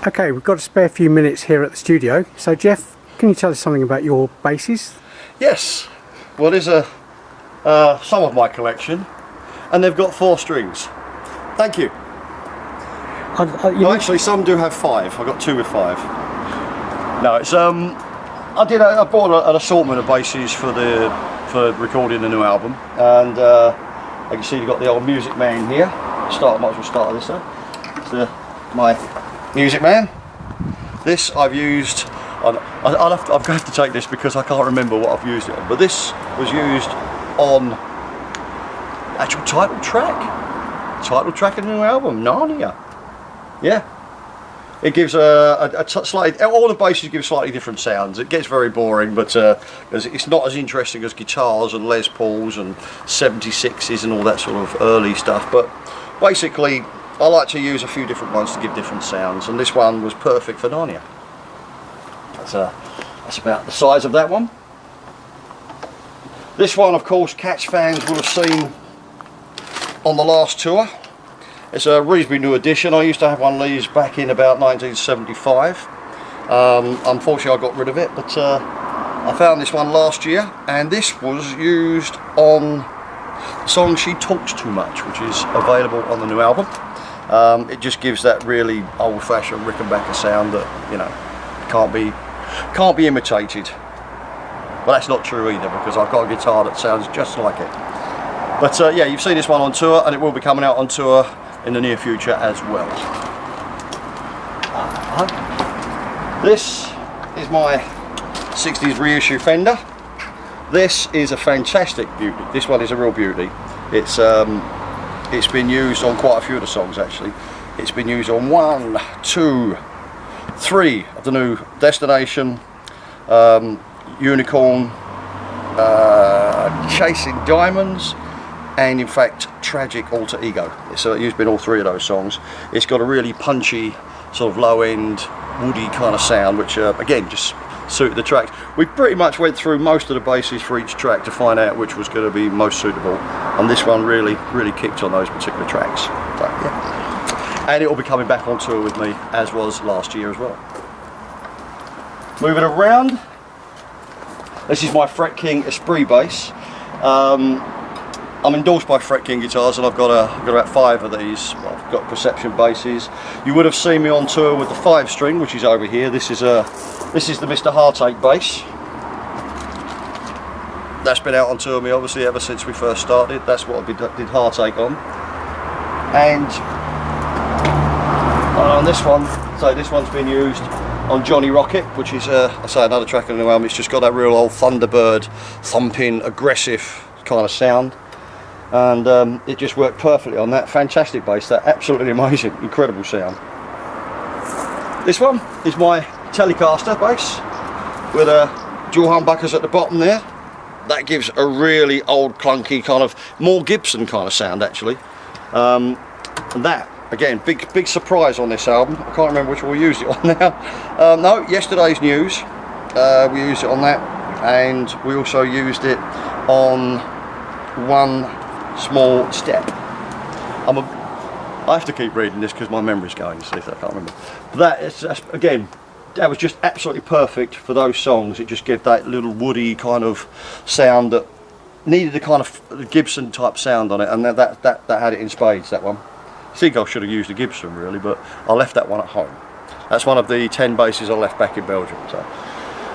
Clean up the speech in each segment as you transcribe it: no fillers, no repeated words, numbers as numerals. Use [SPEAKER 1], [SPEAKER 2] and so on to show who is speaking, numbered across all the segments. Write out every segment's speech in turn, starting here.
[SPEAKER 1] Okay, we've got a spare few minutes here at the studio. So Jeff, can you tell us something about your basses?
[SPEAKER 2] Yes. Well, there's some of my collection, and they've got 4 strings. Thank you. No, actually, some do have 5. I got 2 with 5. No, it's I bought an assortment of basses for recording the new album, and I can see you've got the old Music Man here. Might as well start with this though. So my Music Man. This I've used on. I'm going to have to take this because I can't remember what I've used it on. But this was used on actual title track of the new album, Narnia. Yeah. It gives slightly. All the basses give slightly different sounds. It gets very boring, but it's not as interesting as guitars and Les Pauls and 76s and all that sort of early stuff. But basically, I like to use a few different ones to give different sounds, and this one was perfect for Narnia. That's about the size of that one. This one, of course, Cats fans will have seen on the last tour. It's a reasonably new edition. I used to have one of these back in about 1975. Unfortunately, I got rid of it, but I found this one last year, and this was used on the song She Talks Too Much, which is available on the new album. It just gives that really old-fashioned Rickenbacker sound that, you know, can't be imitated. But that's not true either, because I've got a guitar that sounds just like it. But yeah, you've seen this one on tour, and it will be coming out on tour in the near future as well. This is my 60s reissue Fender. This is a fantastic beauty. This one is a real beauty. It's been used on quite a few of the songs actually. It's been used on 1, 2, 3 of the new Destination, Unicorn, Chasing Diamonds, and in fact Tragic Alter Ego. It's used in all 3 of those songs. It's got a really punchy sort of low end woody kind of sound, which again just suited the tracks. We pretty much went through most of the basses for each track to find out which was going to be most suitable, and this one really kicked on those particular tracks. So, yeah. And it will be coming back on tour with me, as was last year as well. Moving around, this is my Fret King Esprit bass. I'm endorsed by Fret King guitars, and I've got about 5 of these. I've got Perception basses. You would have seen me on tour with the 5-string, which is over here. This is the Mr. Heartache bass. That's been out on tour with me obviously ever since we first started. That's what I did Heartache on. And on this one, so this one's been used on Johnny Rocket, which is I say another track on the new album. It's just got that real old Thunderbird thumping, aggressive kind of sound. And it just worked perfectly on that. Fantastic bass, that absolutely amazing, incredible sound. This one is my Telecaster bass with dual humbuckers at the bottom there. That gives a really old, clunky kind of, more Gibson kind of sound actually. And that, again, big surprise on this album. I can't remember which one we used it on now. No, Yesterday's News. We used it on that, and we also used it on One Small Step. I have to keep reading this because my memory's going, so I can't remember. But again, that was just absolutely perfect for those songs. It just gave that little woody kind of sound that needed a kind of Gibson type sound on it, and that had it in spades, that one. I think I should have used a Gibson really, but I left that one at home. That's one of the 10 basses I left back in Belgium. So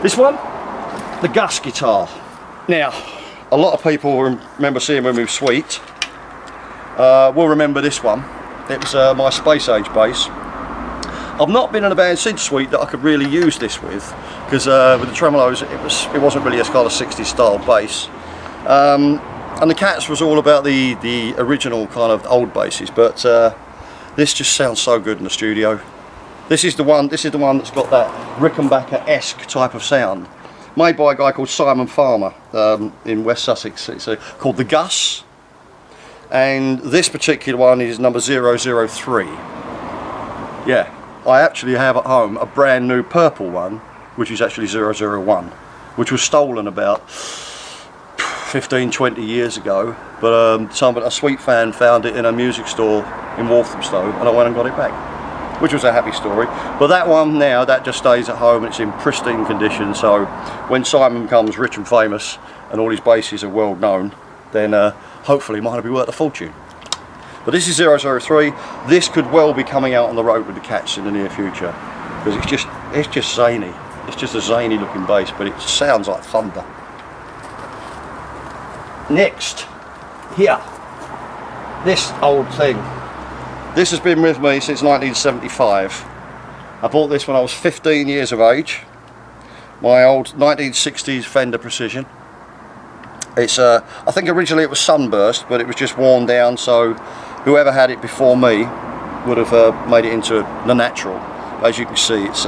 [SPEAKER 2] this one, the Gus guitar. Now, a lot of people remember seeing when we were Sweet. Will remember this one. It was my Space Age bass. I've not been in a band since Sweet that I could really use this with, because with the tremolos it wasn't really a kind of 60s style bass. And the Cats was all about the original kind of old basses, but this just sounds so good in the studio. This is the one that's got that Rickenbacker-esque type of sound, made by a guy called Simon Farmer in West Sussex. It's called the Gus, and this particular one is number 003. Yeah, I actually have at home a brand new purple one, which is actually 001, which was stolen about 15-20 years ago, but a Sweet fan found it in a music store in Walthamstow, and I went and got it back. which was a happy story. But that one now, that just stays at home. It's in pristine condition, so when Simon becomes rich and famous and all his basses are well known, then hopefully mine will be worth a fortune. But this is 003. This could well be coming out on the road with the Cats in the near future, because it's just zany. It's just a zany looking bass, but it sounds like thunder. Next, here, this old thing. This has been with me since 1975. I bought this when I was 15 years of age. My old 1960s Fender Precision. It's I think originally it was sunburst, but it was just worn down, so whoever had it before me would have made it into the natural. As you can see, it's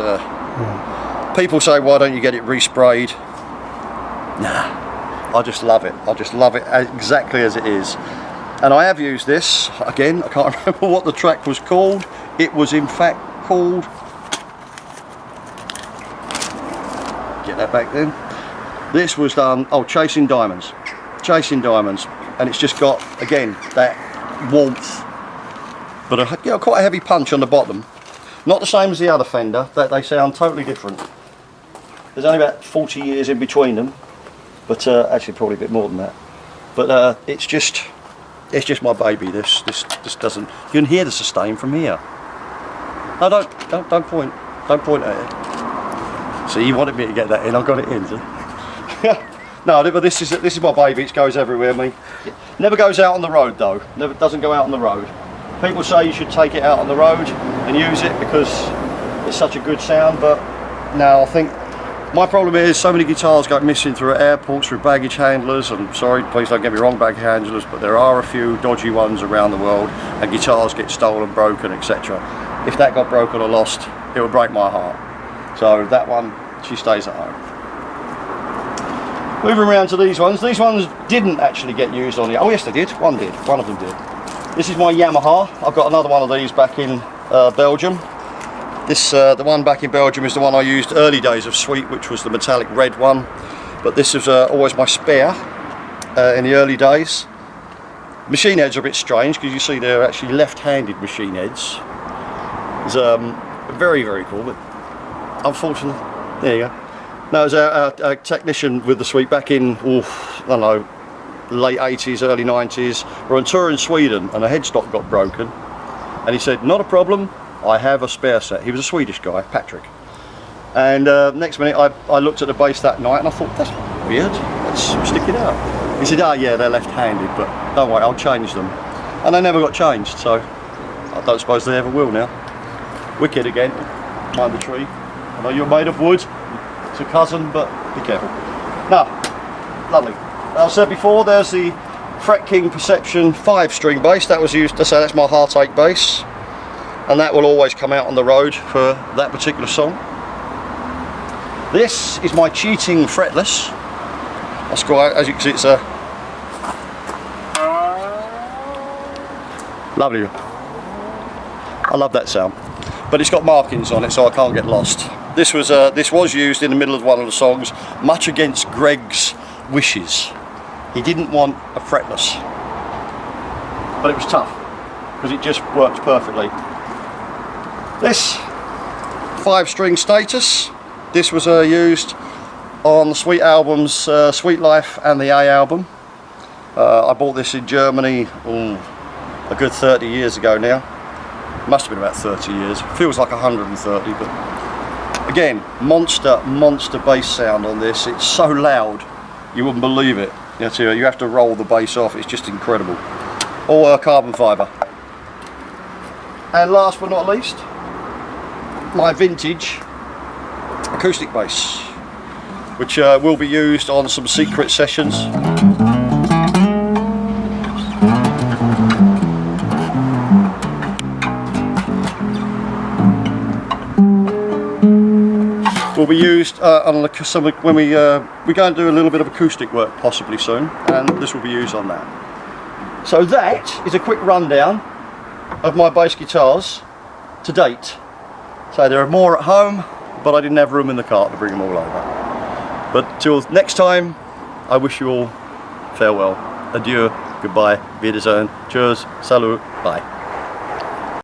[SPEAKER 2] people say, why don't you get it resprayed? Nah, I just love it. I just love it exactly as it is. And I have used this again. I can't remember what the track was called. It was in fact called, get that back then. This was Chasing Diamonds. Chasing Diamonds, and it's just got, again, that warmth, but quite a heavy punch on the bottom. Not the same as the other Fender. That they sound totally different. There's only about 40 years in between them, but actually probably a bit more than that. But it's just my baby. This doesn't. You can hear the sustain from here. No, don't point at it. See, you wanted me to get that in. I got it in. See? No, but this is my baby. It goes everywhere. Me, never goes out on the road though. Never doesn't go out on the road. People say you should take it out on the road and use it because it's such a good sound. But no, I think my problem is so many guitars go missing through airports, through baggage handlers. I'm sorry, please don't get me wrong, baggage handlers, but there are a few dodgy ones around the world, and guitars get stolen, broken, etc. If that got broken or lost, it would break my heart. So that one, she stays at home. Moving around to these ones didn't actually get used on the, oh yes they did, one of them did. This is my Yamaha. I've got another one of these back in Belgium. This, the one back in Belgium is the one I used early days of Sweet, which was the metallic red one. But this is always my spare in the early days. Machine heads are a bit strange because you see they're actually left-handed machine heads. It's very, very cool, but unfortunately, there you go. No, I was a technician with the Sweet back in, I don't know, late 80s, early 90s. We're on tour in Sweden and a headstock got broken. And he said, not a problem, I have a spare set. He was a Swedish guy, Patrick. And next minute I looked at the bass that night and I thought, that's weird, let's stick it out. He said, oh yeah, they're left-handed, but don't worry, I'll change them. And they never got changed, so I don't suppose they ever will now. Wicked again, behind the tree. I know you're made of wood. It's a cousin, but be careful. Now, lovely. As I said before, there's the Fret King Perception 5-string bass. That was used to say that's my heartache bass, and that will always come out on the road for that particular song. This is my Cheating Fretless. That's quite, as you can see, it's a lovely. I love that sound, but it's got markings on it, so I can't get lost. This was used in the middle of one of the songs, much against Greg's wishes. He didn't want a fretless, but it was tough because it just worked perfectly. This 5-string Status. This was used on the Sweet albums, Sweet Life and the A album. I bought this in Germany a good 30 years ago now. Must have been about 30 years. Feels like 130, but again, monster bass sound on this. It's so loud, you wouldn't believe it. You have to roll the bass off. It's just incredible. All carbon fibre. And last but not least, my vintage acoustic bass, which will be used on some secret sessions. Will be used on when we go and do a little bit of acoustic work possibly soon, and this will be used on that. So that is a quick rundown of my bass guitars to date. So there are more at home, but I didn't have room in the cart to bring them all over. But till next time, I wish you all farewell, adieu, goodbye, wiedersehen, cheers, salut, bye.